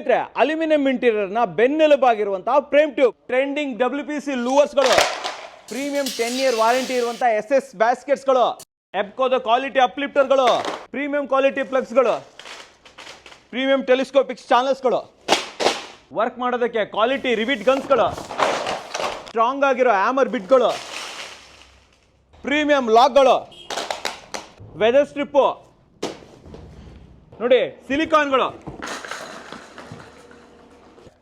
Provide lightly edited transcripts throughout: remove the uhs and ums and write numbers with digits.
ಸ್ನೇಹಿತರೆ, aluminium interior ನ ಬೆನ್ನೆಲುಬಾಗಿರುವಂತಹ ಫ್ರೇಮ್ ಟ್ಯೂಬ್, ಟ್ರೆಂಡಿಂಗ್ WPC ಲೂವರ್ಸ್ಗಳು, ಪ್ರೀಮಿಯಂ 10 ಇಯರ್ ವಾರಂಟಿ ಇರುವಂತಹ SS ಬ್ಯಾಸ್ಕೆಟ್ಸ್ಗಳು, ಎಬ್ಕೋದ ಕ್ವಾಲಿಟಿ ಅಪ್ಲಿಫ್ಟರ್ಗಳು, ಪ್ರೀಮಿಯಂ ಕ್ವಾಲಿಟಿ ಪ್ಲಗ್ಸ್ಗಳು, ಪ್ರೀಮಿಯಂ ಟೆಲಿಸ್ಕೋಪಿಕ್ ಚಾನಲ್ಸ್ಗಳು, ವರ್ಕ್ ಮಾಡೋದಕ್ಕೆ ಕ್ವಾಲಿಟಿ ರಿವಿಟ್ ಗನ್ಸ್ಗಳು, ಸ್ಟ್ರಾಂಗ್ ಆಗಿರೋ ಹ್ಯಾಮರ್ ಬಿಟ್ಗಳು, ಪ್ರೀಮಿಯಂ ಲಾಕ್ಗಳು, ವೆದರ್ ಸ್ಟ್ರಿಪ್ಪು ನೋಡಿ, ಸಿಲಿಕಾನ್ಗಳು,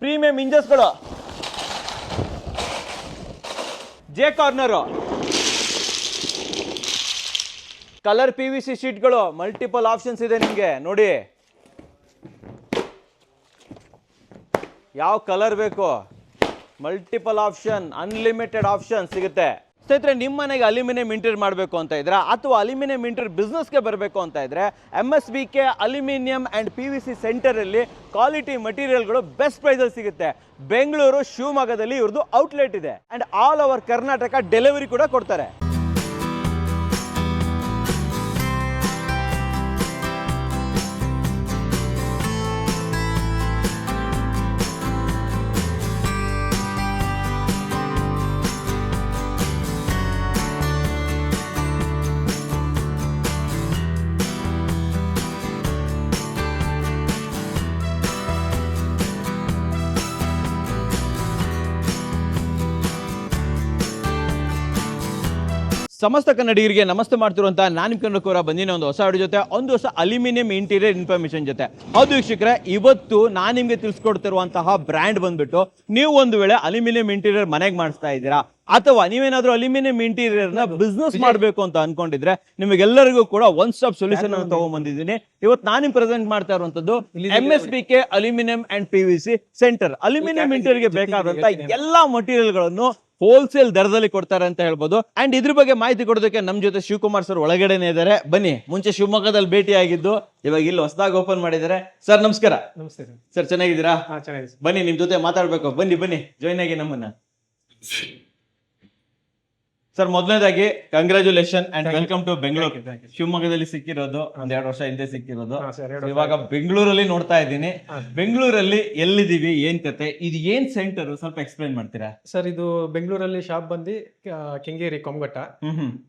ಪ್ರೀಮಿಯಂ ಇಂಜಸ್ಗಳು, ಜೆ ಕಾರ್ನರು, ಕಲರ್ PVC ಶೀಟ್ಗಳು, ಮಲ್ಟಿಪಲ್ ಆಪ್ಷನ್ಸ್ ಇದೆ ನಿಮಗೆ. ನೋಡಿ ಯಾವ ಕಲರ್ ಬೇಕು, ಮಲ್ಟಿಪಲ್ ಆಪ್ಷನ್, ಅನ್ಲಿಮಿಟೆಡ್ ಆಪ್ಷನ್ ಸಿಗುತ್ತೆ. ಸ್ನೇಹಿತರೆ, ನಿಮ್ಮ ಮನೆಗೆ ಅಲ್ಯೂಮಿನಿಯಂ ಇಂಟೀರಿಯರ್ ಮಾಡಬೇಕು ಅಂತ ಇದ್ರೆ ಅಥವಾ ಅಲ್ಯೂಮಿನಿಯಂ ಇಂಟೀರಿಯರ್ ಬಿಸ್ನೆಸ್ಗೆ ಬರಬೇಕು ಅಂತ ಇದ್ರೆ MSBK ಅಲ್ಯೂಮಿನಿಯಂ ಆ್ಯಂಡ್ PVC ಸೆಂಟರಲ್ಲಿ ಕ್ವಾಲಿಟಿ ಮಟೀರಿಯಲ್ಗಳು ಬೆಸ್ಟ್ ಪ್ರೈಸಲ್ಲಿ ಸಿಗುತ್ತೆ. ಬೆಂಗಳೂರು, ಶಿವಮೊಗ್ಗದಲ್ಲಿ ಇವ್ರದ್ದು ಔಟ್ಲೆಟ್ ಇದೆ and all over Karnataka delivery ಕೂಡ ಕೊಡ್ತಾರೆ. ಸಮಸ್ತ ಕನ್ನಡಿಗರಿಗೆ ನಮಸ್ತೆ ಮಾಡ್ತಿರುವಂತಹ ನಾನು ಕನ್ನಡಕೋರ ಬಂದಿನ ಒಂದು ಹೊಸ ವಿಡಿಯೋ ಜೊತೆ, ಒಂದು ಹೊಸ ಅಲ್ಯೂಮಿನಿಯಂ ಇಂಟೀರಿಯರ್ ಇನ್ಫಾರ್ಮೇಶನ್ ಜೊತೆ. ಹೌದು ವೀಕ್ಷಕರೇ, ಇವತ್ತು ನಾನು ನಿಮಗೆ ತಿಳಿಸ್ಕೊಡ್ತಿರುವಂತಹ ಬ್ರ್ಯಾಂಡ್ ಬಂದ್ಬಿಟ್ಟು, ನೀವು ಒಂದು ವೇಳೆ ಅಲ್ಯೂಮಿನಿಯಂ ಇಂಟೀರಿಯರ್ ಮನೆಗೆ ಮಾಡಿಸ್ತಾ ಇದ್ದೀರಾ ಅಥವಾ ನೀವೇನಾದ್ರೂ ಅಲ್ಯೂಮಿನಿಯಂ ಇಂಟೀರಿಯರ್ ನ ಬಿಸ್ನೆಸ್ ಮಾಡಬೇಕು ಅಂತ ಅನ್ಕೊಂಡಿದ್ರೆ ನಿಮಗೆಲ್ಲರಿಗೂ ಕೂಡ ಒನ್ ಸ್ಟಾಪ್ ಸೊಲ್ಯೂಷನ್ ಅನ್ನು ತಗೊಂಡ್ಬಂದಿದ್ದೀನಿ. ಇವತ್ತು ನಾನು ನಿಮ್ಗೆ ಪ್ರೆಸೆಂಟ್ ಮಾಡ್ತಾ ಇರುವಂತದ್ದು MSBK aluminium and PVC centre. Aluminium ಇಂಟೀರಿಯರ್ಗೆ ಬೇಕಾದಂತ ಎಲ್ಲಾ ಮಟೀರಿಯಲ್ ಗಳನ್ನು ಹೋಲ್ಸೇಲ್ ದರದಲ್ಲಿ ಕೊಡ್ತಾರೆ ಅಂತ ಹೇಳ್ಬೋದು. ಅಂಡ್ ಇದ್ರ ಬಗ್ಗೆ ಮಾಹಿತಿ ಕೊಡೋದಕ್ಕೆ ನಮ್ ಜೊತೆ ಶಿವಕುಮಾರ್ ಸರ್ ಒಳಗಡೆನೆ ಇದ್ದಾರೆ. ಬನ್ನಿ, ಮುಂಚೆ ಶಿವಮೊಗ್ಗದಲ್ಲಿ ಭೇಟಿ ಆಗಿದ್ದು, ಇವಾಗ ಇಲ್ಲಿ ಹೊಸದಾಗಿ ಓಪನ್ ಮಾಡಿದ್ದಾರೆ. ಸರ್ ನಮಸ್ಕಾರ. ನಮಸ್ತೆ ಸರ್, ಚೆನ್ನಾಗಿದ್ದೀರಾ? ಚೆನ್ನಾಗಿದೆ. ಬನ್ನಿ, ನಿಮ್ ಜೊತೆ ಮಾತಾಡ್ಬೇಕು. ಬನ್ನಿ ಜಾಯ್ನ್ ಆಗಿ ನಮ್ಮನ್ನ. ಸರ್, ಮೊದಲನೇದಾಗಿ congratulation and welcome to Bengaluru. ಶಿವಮೊಗ್ಗದಲ್ಲಿ ಸಿಕ್ಕಿರೋದು, ಒಂದ್ 2 ವರ್ಷ ಹಿಂದೆ ಸಿಕ್ಕಿರೋದು. ಇವಾಗ ಬೆಂಗಳೂರಲ್ಲಿ ನೋಡ್ತಾ ಇದ್ದೀನಿ. ಬೆಂಗಳೂರಲ್ಲಿ ಎಲ್ಲಿದೀವಿ, ಏನ್ ಕತೆ, ಇದು ಏನ್ ಸೆಂಟರ್, ಸ್ವಲ್ಪ ಎಕ್ಸ್ಪ್ಲೈನ್ ಮಾಡ್ತೀರಾ? ಸರ್, ಇದು ಬೆಂಗಳೂರಲ್ಲಿ ಶಾಪ್ ಬಂದು ಕೆಂಗೇರಿ ಕೊಂಗಟ್ಟ.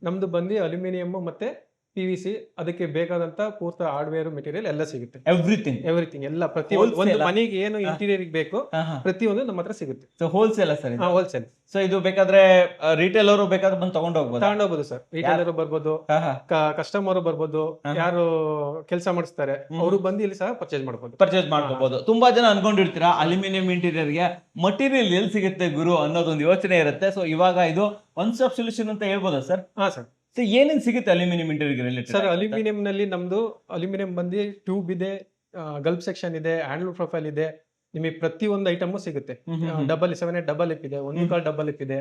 ನಮ್ದು ಬಂದು ಅಲ್ಯೂಮಿನಿಯಂ ಮತ್ತೆ PVC, ಅದಕ್ಕೆ ಬೇಕಾದಂತ ಪೂರ್ತಿ ಹಾರ್ಡ್ವೇರ್ ಮೆಟೀರಿಯಲ್ ಎಲ್ಲ ಸಿಗುತ್ತೆ. ಎವ್ರಿಥಿಂಗ್ ಎಲ್ಲ ಪ್ರತಿ ಒಂದು ಮನೆಗೆ ಏನು ಇಂಟೀರಿಯರ್ ಬೇಕು ಪ್ರತಿಯೊಂದು ನಮ್ಮ ಹತ್ರ ಸಿಗುತ್ತೆ. Wholesale sir? ಹೋಲ್ಸೇಲ್. ಸೊ ಇದು ಬೇಕಾದ್ರೆ ರಿಟೇಲ್ ಅವರು ಬೇಕಾದ್ರೆ ಬಂದು ತಗೊಂಡೋಗ್ಬೋದು ಸರ್. ರಿಟೇಲರ್ ಬರ್ಬೋದು, ಕಸ್ಟಮರ್ ಬರ್ಬೋದು, ಯಾರು ಕೆಲಸ ಮಾಡಿಸ್ತಾರೆ ಅವರು ಬಂದು ಇಲ್ಲಿ ಸಹ ಪರ್ಚೇಸ್ ಮಾಡ್ಕೋಬಹುದು. ತುಂಬಾ ಜನ ಅನ್ಕೊಂಡಿರ್ತೀರಾ ಅಲ್ಯೂಮಿನಿಯಂ ಇಂಟೀರಿಯರ್ ಗೆ ಮಟೀರಿಯಲ್ ಎಲ್ಲಿ ಸಿಗುತ್ತೆ ಗುರು ಅನ್ನೋದೊಂದು ಯೋಚನೆ ಇರುತ್ತೆ. ಸೊ ಇವಾಗ ಇದು ಒನ್ ಸ್ಟಾಪ್ ಸೊಲ್ಯೂಷನ್ ಅಂತ ಹೇಳ್ಬೋದಾ ಸರ್? ಹಾ ಸರ್. ಏನೇನ್ ಸಿಗುತ್ತೆ ಅಲ್ಯೂಮಿನಿಯಂ ಇಂಟೀರಿಯರ್? ಸರ್, ಅಲ್ಯೂಮಿನಿಯಂ ನಲ್ಲಿ ನಮ್ದು ಅಲ್ಯೂಮಿನಿಯಂ ಬಂದು ಟ್ಯೂಬ್ ಇದೆ, ಗಲ್ಫ್ ಸೆಕ್ಷನ್ ಇದೆ, ಹ್ಯಾಂಡಲ್ ಪ್ರೊಫೈಲ್ ಇದೆ. ನಿಮಗೆ ಪ್ರತಿ ಒಂದು ಐಟಮ್ ಸಿಗುತ್ತೆ. 778 ಡಬಲ್ ಎಪ್ ಇದೆ, 1 ಡಬಲ್ ಎಪ್ ಇದೆ.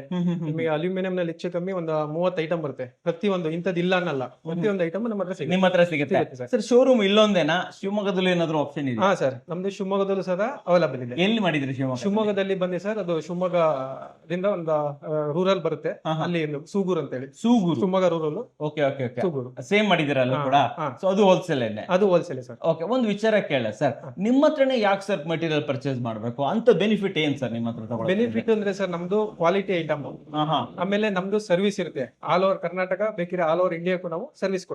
ನಿಮಗೆ ಅಲ್ಯೂಮಿನಿಯಂ ನಲ್ಲಿ ಹೆಚ್ಚು ಕಮ್ಮಿ ಒಂದು 30 ಐಟಮ್ ಬರುತ್ತೆ. ಪ್ರತಿ ಒಂದು ಇಂಥದ್ದು ಇಲ್ಲ ಅನ್ನಲ್ಲ, ಪ್ರತಿಯೊಂದು ಐಟಮ್ ನಮ್ಮ ಹತ್ರ ಸಿಗುತ್ತೆ. ನಿಮ್ಮ ಹತ್ರ ಸಿಗುತ್ತೆ ಸರ್. ಶೋರೂಮ್ ಇಲ್ಲೊಂದೇನಾ? ಶಿವಮೊಗ್ಗದಲ್ಲಿ ಏನಾದ್ರು ಆಪ್ಷನ್ ಇದೆ? ಹಾ ಸರ್, ನಮ್ದು ಶಿವಮೊಗ್ಗದಲ್ಲೂ ಸಹ ಅವೈಲಬಲ್ ಇದೆ. ಎಲ್ಲಿ ಮಾಡಿದ್ರಿ? ಶಿವಮೊಗ್ಗದಲ್ಲಿ ಬಂದಿ ಸರ್, ಅದು ಶಿವಮೊಗ್ಗದಿಂದ ಒಂದು ರೂರಲ್ ಬರುತ್ತೆ, ಅಲ್ಲಿ ಸೂಗೂರು ಅಂತ ಹೇಳಿ. Shivamogga rural. Okay okay okay. Suguru same ಮಾಡಿದಿರಲ್ಲ ಕೂಡ. ಸೊ ಅದು ಹೋಲ್ಸೇಲ್? ಅದು ಹೋಲ್ಸೇಲ್ ಸರ್. ಓಕೆ, ಒಂದು ವಿಚಾರ ಕೇಳ ಸರ್, ನಿಮ್ಮ ಹತ್ರನೇ ಯಾಕೆ ಸರ್ ಮಟೀರಿಯಲ್ ಪರ್ಚೇಸ್ ಮಾಡಬೇಕು ಅಂತ ಬೆನಿಫಿಟ್ ಏನ್ ಸರ್ ನಿಮ್ಮ ಹತ್ರ? ಬೆನಿಫಿಟ್ ಅಂದ್ರೆ ಸರ್, ನಮ್ದು ಕ್ವಾಲಿಟಿ ಐಟಮ್, ಆಮೇಲೆ ನಮ್ದು ಸರ್ವಿಸ್ ಇರುತ್ತೆ. ಆಲ್ ಓವರ್ ಕರ್ನಾಟಕ, ಬೇಕಿದ್ರೆ ಆಲ್ ಓವರ್ ಇಂಡಿಯಾಕ್ಕೂ ನಾವು ಸರ್ವಿಸ್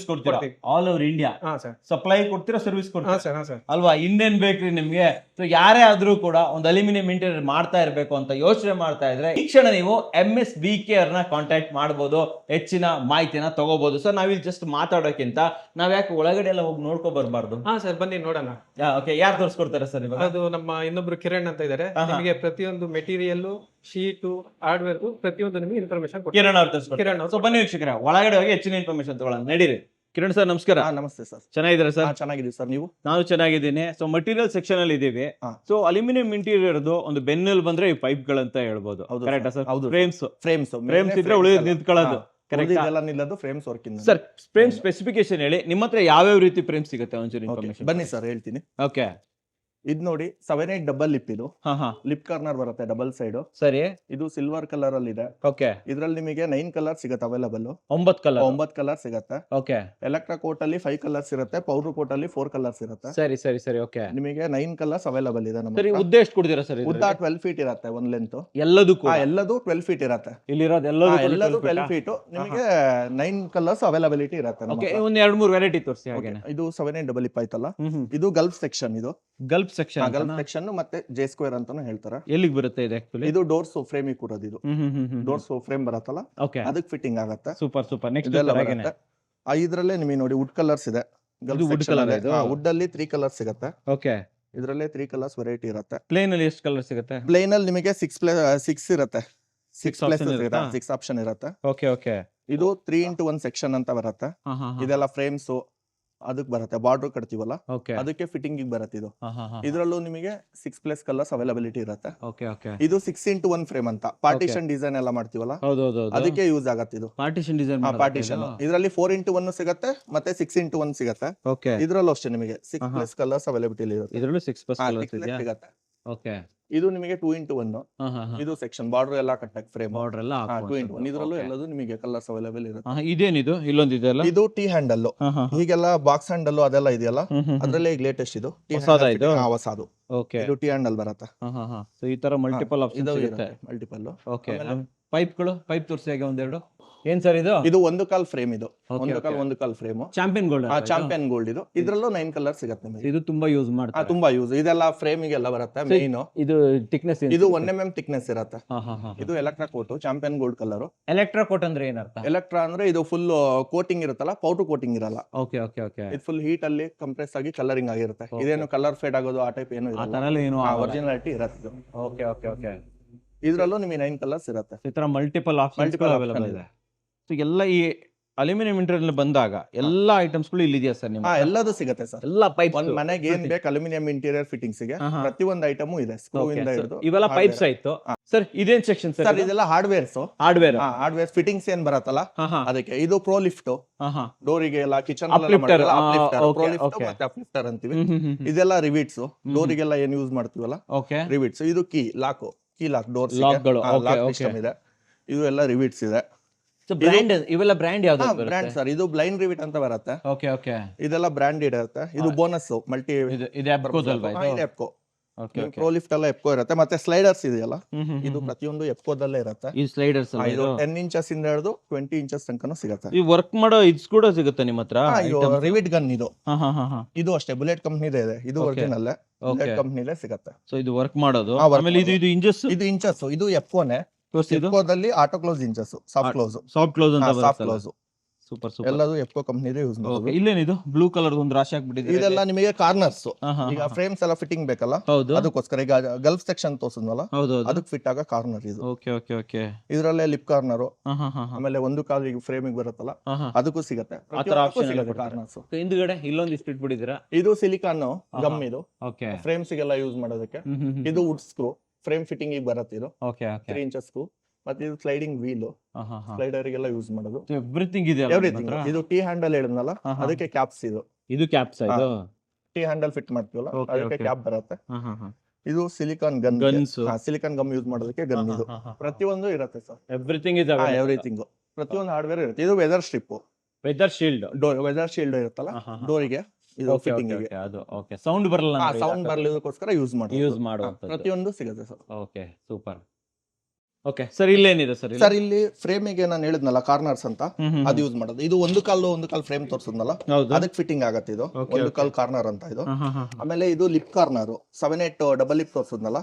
ಕೊಡ್ತೀವಿ. ಆಲ್ ಓವರ್ ಇಂಡಿಯಾ ಸಪ್ಲೈ ಕೊಡ್ತೀರಾ, ಸರ್ವಿಸ್ ಕೊಡ್ತೀರಾ ಅಲ್ವಾ? ಇನ್ನೇನ್ ಬೇಕ್ರಿ ನಿಮ್ಗೆ? ಸೊ ಯಾರೇ ಆದ್ರೂ ಕೂಡ ಒಂದು ಅಲ್ಯೂಮಿನಿಯಂ ಇಂಟೀರಿಯರ್ ಮಾಡ್ತಾ ಇರ್ಬೇಕು ಅಂತ ಯೋಚನೆ ಮಾಡ್ತಾ ಇದ್ರೆ ಈ ಕ್ಷಣ ನೀವು MSBK ಅವ್ರನ್ನ ಕಾಂಟ್ಯಾಕ್ಟ್ ಮಾಡಬಹುದು, ಹೆಚ್ಚಿನ ಮಾಹಿತಿನ ತಗೋಬಹುದು. ಸರ್, ನಾವಿಲ್ಲಿ ಜಸ್ಟ್ ಮಾತಾಡೋಕ್ಕಿಂತ ನಾವ್ ಯಾಕೆ ಒಳಗಡೆ ಎಲ್ಲ ಹೋಗಿ ನೋಡ್ಕೊ ಬರ್ಬಾರ್ದು? ಹಾ ಸರ್, ಬನ್ನಿ ನೋಡೋಣ. ಓಕೆ, ಯಾರು ತೋರಿಸ್ಕೊಡ್ತಾರೆ ಸರ್ ಇವಾಗ? ಅದು ನಮ್ಮ ಇನ್ನೊಬ್ರು ಕಿರಣ್ ಅಂತ ಇದಾರೆ. ನಿಮಗೆ ಪ್ರತಿಯೊಂದು ಮೆಟೀರಿಯಲ್, ಶೀಟು, ಹಾರ್ಡ್ವೇರ್ ಪ್ರತಿಯೊಂದು ನಿಮಗೆ ಇನ್ಫಾರ್ಮೇಶನ್ ಕಿರಣ್ ಅವ್ರು ತೋರಿಸ್ಕೊಡ್ತಾರೆ. ಸೊ ಬನ್ನಿ ವೀಕ್ಷಕರೇ, ಒಳಗಡೆ ಹೋಗಿ ಹೆಚ್ಚಿನ ಇನ್ಫಾರ್ಮೇಶನ್ ತಗೊಳ್ಳೋಣ, ನಡೀರಿ. ಕಿರಣ್ ಸರ್ ನಮಸ್ಕಾರ. ನಮಸ್ತೆ ಸರ್. ಚೆನ್ನಾಗಿದ್ದೀರಾ ಸರ್? ಚೆನ್ನಾಗಿದ್ದೀವಿ ಸರ್, ನೀವು? ನಾನು ಚೆನ್ನಾಗಿದ್ದೀನಿ. ಸೊ ಮಟೀರಿಯಲ್ ಸೆಕ್ಷನ್ ಅಲ್ಲಿ ಇದೀವಿ. ಸೊ ಅಲ್ಯೂಮಿನಿಯಂ ಇಂಟೀರಿಯರ್ ಒಂದು ಬೆನ್ನೆಲ್ ಬಂದ್ರೆ ಈ ಪೈಪ್ ಗಳಂತ ಹೇಳ್ಬೋದು. ಕರೆಕ್ಟಾ ಸರ್? ಫ್ರೇಮ್ಸ್ ಇದ್ರೆ ಉಳಿದ ನಿಂತ್ಕೊಳ್ಳೋದು. ಸರ್, ಫ್ರೇಮ್ ಸ್ಪೆಸಿಫಿಕೇಶನ್ ಹೇಳಿ. ನಿಮ್ಮ ಹತ್ರ ಯಾವ್ಯಾವ ರೀತಿ ಫ್ರೇಮ್ ಸಿಗುತ್ತೆ ಒಂಚೂರು ಇನ್ಫಾರ್ಮೇಶನ್? ಬನ್ನಿ ಸರ್, ಹೇಳ್ತೀನಿ. ಓಕೆ. ಇದ್ ನೋಡಿ 7-8 ಡಬಲ್ ಲಿಪ್ ಇದು ಹಾ ಹಾ ಲಿಪ್ ಕಾರ್ನರ್ ಬರುತ್ತೆ ಡಬಲ್ ಸೈಡ್. ಸರಿ. ಇದು ಸಿಲ್ವರ್ ಕಲರ್ ಅಲ್ಲಿ ಇದೆ. ಓಕೆ. ಇದ್ರಲ್ಲಿ ನಿಮಗೆ 9 ಕಲರ್ ಸಿಗುತ್ತೆ ಅವೈಲಬಲ್. 9 ಕಲರ್. 9 ಕಲರ್ ಸಿಗುತ್ತೆ. ಓಕೆ. ಎಲೆಕ್ಟ್ರಾ ಕೋಟ್ ಅಲ್ಲಿ 5 ಕಲರ್ಸ್ ಇರುತ್ತೆ, ಪೌಡರ್ ಕೋಟ್ ಅಲ್ಲಿ 4 ಕಲರ್ಸ್ ಇರುತ್ತೆ. ಸರಿ ಸರಿ ಸರಿ. ಓಕೆ. ನಿಮಗೆ 9 ಕಲರ್ಸ್ ಅವೈಲಬಲ್ ಇದೆ ನಮ್ಮ ಸರಿ, ಹತ್ರ. ಉದ್ದ ಎಷ್ಟು ಕೊಡ್ತೀರಾ ಸರ್? ಉದ್ದ 12 ಫೀಟ್ ಇರುತ್ತೆ ಒಂದ್ ಲೆಂತ್. ಎಲ್ಲದಕ್ಕೂ ಎಲ್ಲದೂ 12 ಫೀಟ್ ಇರುತ್ತೆ. ಇಲ್ಲಿರೋದು ಎಲ್ಲದೂ 12 ಫೀಟ್. ನಿಮಗೆ 9 ಕಲರ್ಸ್ ಅವೈಲಬಿಲಿಟಿ ಇರುತ್ತೆ ನಮ್ಮ ಓಕೆ. ಹತ್ರ. ಒಂದ್ 2-3 ವೆರೈಟಿ ತೋರಿಸಿ ಹಾಗೇನೆ. ಇದು 7-8 ಡಬಲ್ ಲಿಪ್ ಆಯ್ತಲ್ಲ, ಇದು ಗಲ್ಫ್ ಸೆಕ್ಷನ್. ಇದು ಗಲ್ಫ್ ಸೆಕ್ಷನ್. ಗಲ್ಫ್ ಸೆಕ್ಷನ್ ಮತ್ತೆ ಜೆ ಸ್ಕ್ವೇರ್ ಅಂತಾನು ಹೇಳ್ತಾರೆ. ಎಲ್ಲಿಗೆ ಬರುತ್ತೆ ಇದು ಆಕ್ಚುಲಿ? ಇದು ಡೋರ್ಸ್ ಫ್ರೇಮ್ ಕೂರೋದು. ಇದು ಡೋರ್ಸ್ ಫ್ರೇಮ್ ಬರುತ್ತಲ್ಲ, ಓಕೆ, ಅದಕ್ಕೆ ಫಿಟ್ಟಿಂಗ್ ಆಗುತ್ತೆ. Super super. ನೆಕ್ಸ್ಟ್ ಇದೆಲ್ಲ ಬರುತ್ತೆ. ಇದ್ರಲ್ಲೇ ನಿಮಗೆ ನೋಡಿ ವುಡ್ ಕಲರ್ಸ್ ಇದೆ. ಇದು wood colour ಇದು? ವುಡ್ ಅಲ್ಲಿ 3 ಕಲರ್ಸ್ ಸಿಗುತ್ತೆ. ಓಕೆ. ಇದ್ರಲ್ಲೇ 3 ಕಲರ್ಸ್ ವೆರೈಟಿ ಇರುತ್ತೆ. ಪ್ಲೇನ್ ಅಲ್ಲಿ ಎಷ್ಟು ಕಲರ್ ಸಿಗುತ್ತೆ? ಪ್ಲೇನ್ ಅಲ್ಲಿ ನಿಮಗೆ 6 ಇರುತ್ತೆ. 6 option ಇರುತ್ತಾ? 6 ಆಪ್ಷನ್ ಇರುತ್ತೆ. Okay okay. ಇದು 3x1 ಸೆಕ್ಷನ್ ಅಂತ ಬರುತ್ತೆ. ಹಾ ಹಾ. ಇದೆಲ್ಲ ಫ್ರೇಮ್ಸ್ ಅದಕ್ಕೆ ಬರುತ್ತೆ. ಬಾರ್ಡರ್ ಕಟ್ತೀವಲ್ಲ ಓಕೆ. ಅದಕ್ಕೆ ಫಿಟ್ಟಿಂಗ್ ಬರುತ್ತೆ ಇದು. ಹಾ ಹಾ ಹಾ. ಇದ್ರಲ್ಲೂ ನಿಮಗೆ 6+ ಕಲರ್ಸ್ ಅವೈಲಬಿಲಿಟಿ ಇರುತ್ತೆ. Okay okay. ಇದು 6x1 ಫ್ರೇಮ್ ಅಂತ ಪಾರ್ಟಿಷನ್ ಡಿಸೈನ್ ಎಲ್ಲ ಮಾಡ್ತೀವಲ್ಲ ಹೌದು ಹೌದು ಹೌದು. ಅದಕ್ಕೆ ಯೂಸ್ ಆಗತ್ತೆ ಇದು. ಪಾರ್ಟಿಷನ್ ಡಿಸೈನ್ ಪಾರ್ಟಿಷನ್ ಇದರಲ್ಲಿ 4x1 ಸಿಗುತ್ತೆ ಮತ್ತೆ 6x1 ಸಿಗುತ್ತೆ. ಓಕೆ. ಇದ್ರಲ್ಲೂ ಅಷ್ಟೇ ನಿಮಗೆ 6+ ಕಲರ್ಸ್ ಅವೈಲಬಿಲಿಟಿ ಇರುತ್ತೆ. ಇದರಲ್ಲೂ 6+ ಕಲರ್ಸ್ ಇದೆಯಾ? ಸಿಗುತ್ತೆ. ಓಕೆ. ಇದು ನಿಮಗೆ 2x1. ಹಾ ಹಾ ಹಾ. ಇದು ಸೆಕ್ಷನ್ ಬಾರ್ಡರ್ ಎಲ್ಲ ಕಟ್ಟಕ್ ಫ್ರೇಮ್. ಬಾರ್ಡರ್ ಎಲ್ಲ 2x1. ಇದ್ರಲ್ಲೂ ಎಲ್ಲದೂ ನಿಮಗೆ ಕಲರ್ಸ್ ಅವೈಲಬಲ್ ಇರುತ್ತೆ. ಇದೇನಿದು ಇಲ್ಲೊಂದು ಇದೆಲ್ಲ? ಇದು ಟೀ ಹ್ಯಾಂಡಲ್. ಹಾ ಹಾ. ಹೀಗೆಲ್ಲ ಬಾಕ್ಸ್ ಹ್ಯಾಂಡಲ್ ಅದೆಲ್ಲ ಇದೆಯಲ್ಲ, ಅದ್ರಲ್ಲೇ ಈಗ ಲೇಟೆಸ್ಟ್ ಇದು ಹೊಸದಾ ಇದು? ಹೊಸದು. ಓಕೆ. ಇದು ಟೀ ಹ್ಯಾಂಡಲ್ ಬರುತ್ತೆ. ಹಾ ಹಾ ಹಾ. ಸೊ ಈ ತರ ಮಲ್ಟಿಪಲ್ ಆಪ್ಷನ್ಸ್ ಇರುತ್ತೆ. ಮಲ್ಟಿಪಲ್. ಓಕೆ. ಪೈಪ್ಗಳು ಪೈಪ್ ತೋರಿಸಿ ಹಾಗೆ ಒಂದೆರಡು. ಏನ್ ಸರ್ ಇದು? ಇದು 1 ಕಾಲ್ ಫ್ರೇಮ್. ಇದು 1 call frame. Champion gold. Champion gold. ಇದು ಇದ್ರಲ್ಲೂ 9 ಕಲರ್ ಸಿಗುತ್ತೆ ನಿಮಗೆ. ಇದು ತುಂಬಾ ಯೂಸ್ ಮಾಡ್ತಾರೆ. ತುಂಬಾ ಯೂಸ್. ಇದೆಲ್ಲ ಫ್ರೇಮ್ ಗೆಲ್ಲ ಬರುತ್ತೆ ಮೇನ್. ಇದು ಥಿಕ್ನೆಸ್ ಇದು 1 mm ಥಿಕ್ನೆಸ್ ಇರುತ್ತೆ. ಹಾ ಹಾ ಹಾ. ಇದು ಎಲೆಕ್ಟ್ರಾ coat champion gold colour. ಎಲೆಕ್ಟ್ರಾ coat ಅಂದ್ರೆ ಏನರ್ಥ? ಎಲೆಕ್ಟ್ರಾ ಅಂದ್ರೆ ಇದು ಫುಲ್ ಕೋಟಿಂಗ್ ಇರುತ್ತಲ್ಲ, ಪೌಡರ್ ಕೋಟಿಂಗ್ ಇರಲ್ಲ. Okay okay okay. ಇದು ಫುಲ್ ಹೀಟ್ ಅಲ್ಲಿ ಕಂಪ್ರೆಸ್ ಆಗಿ ಕಲರಿಂಗ್ ಆಗಿರುತ್ತೆ. ಇದೇನು ಕಲರ್ ಫೇಡ್ ಆಗೋದು ಆ ಟೈಪ್ ಏನು ಆ ಇರಲ್ಲ. ತರ ಏನು ಒರಿಜಿನಾಲಿಟಿ ಇರುತ್ತೆ. Okay okay okay. ಇದ್ರಲ್ಲೂ ನಿಮಗೆ 9 ಕಲರ್ಸ್ ಇರುತ್ತೆ. ಈ ತರ ಮಲ್ಟಿಪಲ್ ಆಪ್ಷನ್ಸ್ ಅವೈಲೇಬಲ್ ಇದೆ. ಸೊ ಎಲ್ಲ ಈ ಅಲ್ಯೂಮಿನಿಯಂ ಇಂಟೀರಿಯರ್ ಬಂದಾಗ ಎಲ್ಲಾ ಐಟಮ್ಸ್ ಗಳು ಇಲ್ಲಿದೆಯಾ ಸರ್ ನಿಮ್ಮ? ಎಲ್ಲದೂ ಸಿಗುತ್ತೆ ಸರ್. ಎಲ್ಲ ಪೈಪ್ ಒಂದ್ ಮನೆಗೆ ಏನ್ ಬೇಕು ಅಲ್ಯೂಮಿನಿಯಂ ಇಂಟೀರಿಯರ್ ಫಿಟ್ಟಿಂಗ್ಸ್ ಗೆ ಪ್ರತಿಯೊಂದು ಐಟಮು ಇದೆ. ಸ್ಕ್ರೂ ಇಂದ ಹಿಡಿದು ಇವೆಲ್ಲ ಪೈಪ್ಸ್ ಆಯ್ತು ಸರ್. ಇದೇನ್ ಸೆಕ್ಷನ್ ಸರ್? ಸರ್ ಇದೆಲ್ಲ ಹಾರ್ಡ್ವೇರ್ಸ್. ಹಾರ್ಡ್ವೇರ್ ಫಿಟ್ಟಿಂಗ್ಸ್ ಏನ್ ಬರತ್ತಲ್ಲ ಅದಕ್ಕೆ. ಇದು ಪ್ರೋ ಲಿಫ್ಟ್. ಡೋರಿಗೆ ಎಲ್ಲ ಕಿಚನ್ ಪ್ರೋ ಲಿಫ್ಟ್ ಮತ್ತೆ ಅಪ್ಲಿಫ್ಟರ್ ಅಂತೀವಿ. ಇದೆಲ್ಲ ರಿವಿಟ್ಸ್. ಡೋರಿಗೆಲ್ಲ ಏನ್ ಯೂಸ್ ಮಾಡ್ತೀವಲ್ಲ ರಿವಿಟ್ಸ್. ಇದು ಕೀ ಲಾಕ್ ಡೋರ್ ಸಿಸ್ಟಮ್ ಇದೆ. ಇದು ಎಲ್ಲ ರಿವಿಟ್ಸ್ ಇದೆ. ಬ್ರ್ಯಾಂಡ್ ಇವೆಲ್ಲ ಬ್ರ್ಯಾಂಡ್ ಯಾವ್ದು? Brand sir. ಇದು ಬ್ಲೈಂಡ್ ರಿವಿಟ್ ಅಂತ ಬರುತ್ತೆ. Okay okay. ಇದೆಲ್ಲ ಬ್ರ್ಯಾಂಡ್ ಇರುತ್ತೆ. ಇದು ಬೋನಸ್ ಮಲ್ಟಿ. ಇದು ಎಪ್ಕೋದಲ್ವಾ ಇದು? ಎಪ್ಕೋ. ಪ್ರೋ ಲಿಫ್ಟ್ ಎಲ್ಲ ಎಪ್ಕೋ ಇರುತ್ತೆ. ಮತ್ತೆ ಸ್ಲೈಡರ್ಸ್ ಇದೆಯಲ್ಲ, ಇದು ಪ್ರತಿಯೊಂದು ಎಪ್ಕೋದಲ್ಲೇ ಇರುತ್ತೆ. ಈ ಸ್ಲೈಡರ್ಸ್ ಇದು 10 ಇಂಚಸ್ ಇಂದ ಹಿಡಿದು 20 ಇಂಚಸ್ ತನಕನೂ ಸಿಗುತ್ತೆ. ಈ ವರ್ಕ್ ಮಾಡೋ ಇದ್ಸ್ ಕೂಡ ಸಿಗುತ್ತೆ ನಿಮ್ಮ ಹತ್ರ? ರಿವಿಟ್ ಗನ್ ಇದು. ಹಾ ಹಾ ಹಾ. ಇದು ಅಷ್ಟೇ ಬುಲೆಟ್ ಕಂಪ್ನಿದೇ ಇದೆ. ಇದು ಒರಿಜಿನಲ್ ಬುಲೆಟ್ ಕಂಪ್ನಿಲೇ ಸಿಗುತ್ತೆ. ಸೊ ಇದು ವರ್ಕ್ ಮಾಡೋದು. ಆಮೇಲೆ ಇದು ಇಂಚಸ್. ಇದು ಇಂಚಸ್. ಇದು ಎಫ್ಕೋನೆ. ಎಫ್ಕೋದಲ್ಲಿ auto close hinges, soft close. Soft close ಅಂತ ಸಾಫ್ಟ್ ಕ್ಲೋಸ್. Super super. ಎಲ್ಲದು ಎಫ್ಕೋ ಕಂಪ್ನಿದೇ ಯೂಸ್ ಮಾಡೋದು. ಇಲ್ಲೇನಿದು ಬ್ಲೂ ಕಲರ್ ಒಂದು ರಾಶಿ ಹಾಕ್ಬಿಟ್ಟಿದೆ. ಇದೆಲ್ಲ ನಿಮಗೆ ಕಾರ್ನರ್ಸ್. ಈಗ ಫ್ರೇಮ್ಸ್ ಎಲ್ಲ ಫಿಟ್ಟಿಂಗ್ ಬೇಕಲ್ಲ, ಹೌದು, ಅದಕ್ಕೋಸ್ಕರ. ಈಗ ಗಲ್ಫ್ ಸೆಕ್ಷನ್ ತೋರಿಸಿದ್ವಲ್ಲ, ಹೌದು, ಅದಕ್ಕೆ ಫಿಟ್ ಆಗ ಕಾರ್ನರ್ ಇದು. Okay okay okay. ಇದರಲ್ಲೇ ಲಿಪ್ ಕಾರ್ನರ್, ಆಮೇಲೆ ಒಂದು ಕಾಲಿಗೆ ಫ್ರೇಮಿಗೆ ಬರುತ್ತಲ್ಲ ಅದಕ್ಕೂ ಸಿಗುತ್ತೆ. ಕಾರ್ನರ್ಸ್ ಹಿಂದ್ಗಡೆ ಇಲ್ಲೊಂದು ಇಷ್ಟು ಇಟ್ಬಿಟ್ಟಿದ್ದೀರಾ. ಇದು ಸಿಲಿಕಾನ್ ಗಮ್. ಇದು ಓಕೆ. ಫ್ರೇಮ್ಸ್ ಗೆಲ್ಲ ಯೂಸ್ ಮಾಡೋದಕ್ಕೆ. ಇದು ವುಡ್ ಸ್ಕ್ರೂ ಫ್ರೇಮ್ ಫಿಟ್ಟಿಂಗ್ ಬರುತ್ತೆ. ಇದು 3 ಇಂಚಸ್ ಸ್ಕ್ರೂ. ಮತ್ತೆ ಇದು ಸ್ಲೈಡಿಂಗ್ ವೀಲ್, ಸ್ಲೈಡರ್ ಗೆಲ್ಲ ಯೂಸ್ ಮಾಡೋದು. ಎವ್ರಿಥಿಂಗ್ ಇದೆ. ಎವ್ರಿಥಿಂಗ್. ಇದು ಟೀ ಹ್ಯಾಂಡಲ್ ಹೇಳಿದ್ನಲ್ಲ, ಅದಕ್ಕೆ ಕ್ಯಾಪ್ಸ್. ಇದು ಕ್ಯಾಪ್ಸ್. ಇದು ಟೀ ಹ್ಯಾಂಡಲ್ ಫಿಟ್ ಮಾಡ್ತೀವಲ್ಲ, ಅದಕ್ಕೆ ಕ್ಯಾಪ್ ಬರುತ್ತೆ. ಇದು silicone gun. Silicone gum use ಮಾಡೋದಕ್ಕೆ ಗನ್. ಇದು ಪ್ರತಿಯೊಂದು ಇರುತ್ತೆ ಸರ್. ಎವ್ರಿಥಿಂಗ್ ಇದೆ. ಎವ್ರಿಥಿಂಗ್. ಪ್ರತಿಯೊಂದು ಹಾರ್ಡ್ವೇರ್ ಇರುತ್ತೆ. ಇದು weather strip, weather shield. Weather shield ಇರುತ್ತಲ್ಲ ಡೋರಿಗೆ, ಇದು ಫಿಟ್ಟಿಂಗ್ ಗೆ. ಅದು ಓಕೆ. ಸೌಂಡ್ ಬರಲ್ಲ, ಸೌಂಡ್ ಬರಲಿದಕ್ಕೋಸ್ಕರ ಯೂಸ್ ಮಾಡುವಂತದ್ದು. ಪ್ರತಿಯೊಂದು ಸಿಗುತ್ತೆ sir. Okay super. Okay sir, ಇಲ್ಲೇನಿದೆ ಸರ್? ಸರ್ ಇಲ್ಲಿ ಫ್ರೇಮಿಗೆ ನಾನು ಹೇಳಿದ್ನಲ್ಲ ಕಾರ್ನರ್ಸ್ ಅಂತ, ಅದು ಯೂಸ್ ಮಾಡೋದು. ಇದು ಒಂದು ಕಾಲ್ ಫ್ರೇಮ್ ತೋರಿಸಿದ್ನಲ್ಲ, ಅದಕ್ಕೆ ಫಿಟ್ಟಿಂಗ್ ಆಗತ್ತೆ. ಇದು ಒಂದು ಕಾಲ್ ಕಾರ್ನರ್ ಅಂತ ಇದು. ಆಮೇಲೆ ಇದು ಲಿಪ್ ಕಾರ್ನರ್ 7-8 ಡಬಲ್ ಲಿಪ್ ತೋರಿಸಿದ್ನಲ್ಲ,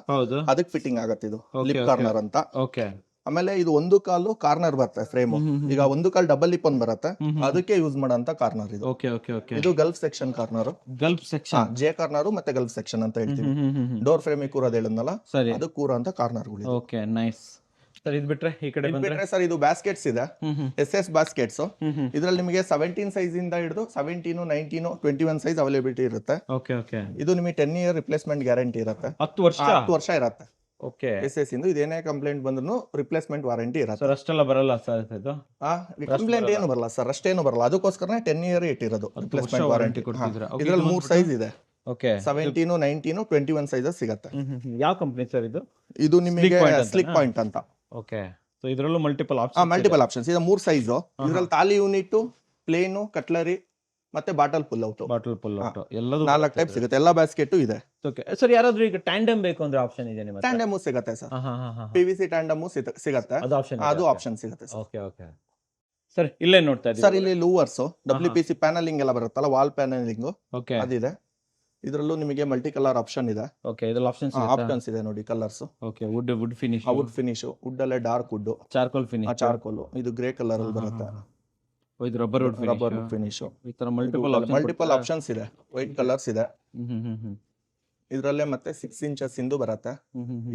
ಅದಕ್ಕೆ ಫಿಟ್ಟಿಂಗ್ ಆಗತ್ತೆ. ಇದು ಲಿಪ್ ಕಾರ್ನರ್ ಅಂತ. ಓಕೆ. ಆಮೇಲೆ ಇದು ಒಂದು ಕಾಲು ಕಾರ್ನರ್ ಬರುತ್ತೆ ಫ್ರೇಮ್. ಈಗ ಒಂದು ಕಾಲ್ ಡಬಲ್ ಲಿಪ್ ಒಂದು ಬರುತ್ತೆ, ಅದಕ್ಕೆ ಯೂಸ್ ಮಾಡೋಂತ ಕಾರ್ನರ್ ಇದು. Okay okay okay. ಇದು gulf section corner. Gulf section, J corner ಮತ್ತೆ ಗಲ್ಫ್ ಸೆಕ್ಷನ್ ಅಂತ ಹೇಳ್ತೀವಿ. ಡೋರ್ ಫ್ರೇಮಿಗೆ ಕೂರೋದು ಹೇಳಿದ್ನಲ್ಲ, ಅದು ಕೂರೋ ಅಂತ ಕಾರ್ನರ್ಗಳು. Okay nice sir. ಇದು ಬಿಟ್ರೆ ಈ ಕಡೆ ಬಂದ್ರೆ ಸರ್ ಇದು ಬಾಸ್ಕೆಟ್ಸ್ ಇದೆ. SS baskets. ಇದ್ರಲ್ಲಿ ನಿಮಗೆ 17 ಸೈಜ್ ಇಂದ ಹಿಡಿದು 17, 19, 21 ಸೈಜ್ ಅವೈಲೇಬಿಲಿಟಿ ಇರುತ್ತೆ. Okay okay. ಇದು ನಿಮಗೆ 10 ಇಯರ್ ರಿಪ್ಲೇಸ್ಮೆಂಟ್ ಗ್ಯಾರಂಟಿ ಇರುತ್ತೆ. 10 ವರ್ಷ ಇರುತ್ತೆ. ಓಕೆ. SS ಇಂದು ಇದೇನೇ ಕಂಪ್ಲೇಂಟ್ ಬಂದ್ರು ರಿಪ್ಲೇಸ್ಮೆಂಟ್ ವಾರಂಟಿ ಇರುತ್ತೆ. ಸರ್ ಅಷ್ಟೆಲ್ಲ ಬರಲ್ಲ ಸರ್ ಇದು? ಕಂಪ್ಲೇಂಟ್ ಏನು ಬರಲ್ಲ ಸರ್, ಅಷ್ಟೇನು ಬರಲ್ಲ. ಅದಕ್ಕೋಸ್ಕರ 10 ಇಯರ್ ಇಟ್ಟಿರೋದು ರಿಪ್ಲೇಸ್ಮೆಂಟ್ ವಾರಂಟಿ. ಇದ್ರಲ್ಲಿ 3 ಸೈಜ್ ಇದೆ. ಓಕೆ 17, 19, 21 ಸೈಜಸ್ ಸಿಗತ್ತೆ. ಯಾವ ಕಂಪ್ನಿ ಸರ್ ಇದು? ಇದು ನಿಮಗೆ point ಅಂತನಾ? ಸ್ಲಿಕ್ ಪಾಯಿಂಟ್ ಅಂತ. ಓಕೆ, ಸೊ ಇದರಲ್ಲೂ ಮಲ್ಟಿಪಲ್ ಆಪ್ಷನ್. ಮಲ್ಟಿಪಲ್ ಆಪ್ಷನ್ಸ್ ಇದೆ, 3 ಸೈಜ್. ಇದ್ರಲ್ಲಿ ತಾಲಿ ಯೂನಿಟ್, ಪ್ಲೇನು, ಕಟ್ಲರಿ ಮತ್ತೆ bottle pull out, bottle pull out ಎಲ್ಲದೂ 4 ಟೈಪ್ ಸಿಗುತ್ತೆ. ಎಲ್ಲ ಬ್ಯಾಸ್ಕೆಟ್ ಇದೆ. ಓಕೆ ಸರ್, ಯಾರಾದ್ರೂ ಈಗ ಟ್ಯಾಂಡಮ್ ಬೇಕು ಅಂದ್ರೆ ಆಪ್ಷನ್ ಇದೆ ನಿಮ್ಮ ಹತ್ರ? ಟ್ಯಾಂಡಮ್ ಸಿಗತ್ತೆ ಸರ್, ಹಾ, ಹಾ, ಹಾ, ಹಾ. PVC ಟ್ಯಾಂಡಮ್ ಸಿಗತ್ತೆ. ಅದು ಆಪ್ಷನ್ ಅದು ಆಪ್ಷನ್ ಸಿಗುತ್ತೆ ಸರ್. ಓಕೆ ಓಕೆ ಸರ್, ಇಲ್ಲೇ ನೋಡ್ತಾ ಇದ್ದೀವಿ ಸರ್ ಇಲ್ಲಿ ಲೂವರ್ಸ್, WPC ಪ್ಯಾನಲಿಂಗ್ ಎಲ್ಲ ಬರುತ್ತಲ್ಲ, ವಾಲ್ ಪ್ಯಾನಲಿಂಗ್ ಓಕೆ ಅದಿದೆ. ಇದ್ರಲ್ಲೂ ನಿಮಗೆ ಮಲ್ಟಿ ಕಲರ್ ಆಪ್ಷನ್ ಇದೆ. ಓಕೆ, ಇದ್ರಲ್ಲಿ ಆಪ್ಷನ್ಸ್ ಇದೆ ನೋಡಿ, colours. Okay, wood finish, wood finish, wood ಅಲ್ಲೇ dark wood, charcoal finish, charcoal. ಇದು ಗ್ರೇ ಕಲರ್ ಅಲ್ಲಿ ಬರುತ್ತೆ. ಇದು ರಬ್ಬರ್ ವುಡ್ ರಬ್ಬರ್ ಫಿನಿಶ್. ಈ ತರ ಮಲ್ಟಿಪಲ್ ಆಪ್ಷನ್ಸ್ ಇದೆ. ವೈಟ್ ಕಲರ್ಸ್ ಇದೆ ಇದ್ರಲ್ಲೇ. ಮತ್ತೆ 6 ಇಂಚಸ್ ಇಂದು ಬರುತ್ತೆ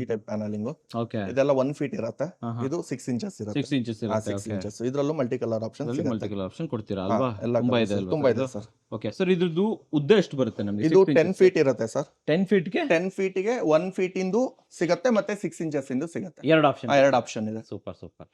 ಈ ಟೈಪ್ ಪ್ಯಾನಲಿಂಗ್. ಓಕೆ, ಇದೆಲ್ಲ 1 ಫೀಟ್ ಇರುತ್ತೆ. ಇದು 6 ಇಂಚಸ್ ಇರುತ್ತೆ. 6 ಇಂಚಸ್ ಇರುತ್ತೆ. 6 ಇಂಚಸ್. ಇದ್ರಲ್ಲೂ ಮಲ್ಟಿ ಕಲರ್ ಆಪ್ಷನ್ ಸಿಗುತ್ತೆ. ಮಲ್ಟಿ ಕಲರ್ ಆಪ್ಷನ್ ಕೊಡ್ತೀರಾ ಅಲ್ವಾ? ಎಲ್ಲ ತುಂಬಾ ಇದೆ ಅಲ್ವಾ? ತುಂಬಾ ಇದೆ ಸರ್. ಓಕೆ ಸರ್, ಇದ್ರದ್ದು ಉದ್ದ ಎಷ್ಟು ಬರುತ್ತೆ ನಮಗೆ? ಇದು 10 ಫೀಟ್ ಇರುತ್ತೆ ಸರ್. 10 ಫೀಟ್ಗೆ 10 ಫೀಟ್ಗೆ 1 ಫೀಟ್ ಇಂದು ಸಿಗುತ್ತೆ, ಮತ್ತೆ 6 ಇಂಚಸ್ ಇಂದು ಸಿಗುತ್ತೆ. ಎರಡು ಆಪ್ಷನ್. ಎರಡು ಆಪ್ಷನ್ ಇದೆ. Super super.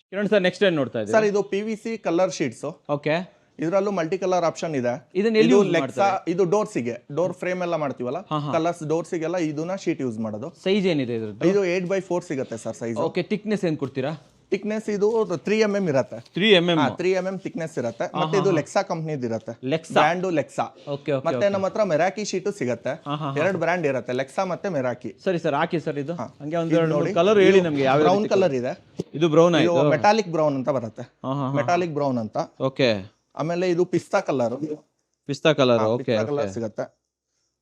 Kiran sir, next ಏನ್ ನೋಡ್ತಾ ಇದ್ದೀರಾ ಸರ್? ಇದು PVC ಕಲರ್ ಶೀಟ್ಸ್. ಓಕೆ, ಇದ್ರಲ್ಲೂ ಮಲ್ಟಿ ಕಲರ್ ಆಪ್ಷನ್ ಇದೆ. ಇದನ್ನ ಎಲ್ಲಿ ಯೂಸ್ ಮಾಡ್ತಾರೆ? ಇದು ಡೋರ್ಸಿಗೆ, ಡೋರ್ ಫ್ರೇಮ್ ಎಲ್ಲ ಮಾಡ್ತೀವಲ್ಲ, ಕಲರ್ಸ್ ಡೋರ್ಸಿಗೆಲ್ಲ ಇದನ್ನ ಶೀಟ್ ಯೂಸ್ ಮಾಡೋದು. ಸೈಜ್ ಏನಿದೆ ಇದ್ರದ್ದು? ಇದು 8x4 ಸಿಗುತ್ತೆ ಸರ್ ಸೈಜ್. ಓಕೆ, ಥಿಕ್ನೆಸ್ ಏನ್ ಕೊಡ್ತೀರಾ? ಥಿಕ್ನೆಸ್ ಇದು 3 mm ಇರುತ್ತೆ. 3 mm 3 mm ಥಿಕ್ನೆಸ್ ಇರುತ್ತೆ. ಮತ್ತೆ ಇದು ಲೆಕ್ಸಾ ಕಂಪನಿದು ಇರುತ್ತೆ. Lexa brand Lexa. Okay okay. ಮತ್ತೆ ನಮ್ಮ ಹತ್ರ ಮೆರಾಕಿ ಶೀಟು ಸಿಗುತ್ತೆ. 2 ಬ್ರ್ಯಾಂಡ್ ಇರುತ್ತೆ, ಲೆಕ್ಸಾ ಮತ್ತೆ ಮೆರಾಕಿ. ಸರಿ ಸರ್, ಹಾಕಿ ಸರ್. ಇದು ಹಂಗೆ ಒಂದು ಕಲರ್ ಹೇಳಿ ನಮಗೆ. ಯಾವ ಬ್ರೌನ್ ಕಲರ್ ಇದೆ. ಇದು ಬ್ರೌನ್ ಇದು ಆಯ್ತು. ಮೆಟಾಲಿಕ್ ಬ್ರೌನ್ ಅಂತ ಬರುತ್ತೆ. ಮೆಟಾಲಿಕ್ ಬ್ರೌನ್ ಅಂತ. ಓಕೆ. ಆಮೇಲೆ ಇದು ಪಿಸ್ತಾ ಕಲರ್. ಪಿಸ್ತಾ ಕಲರ್. ಓಕೆ ಕಲರ್ ಸಿಗುತ್ತೆ.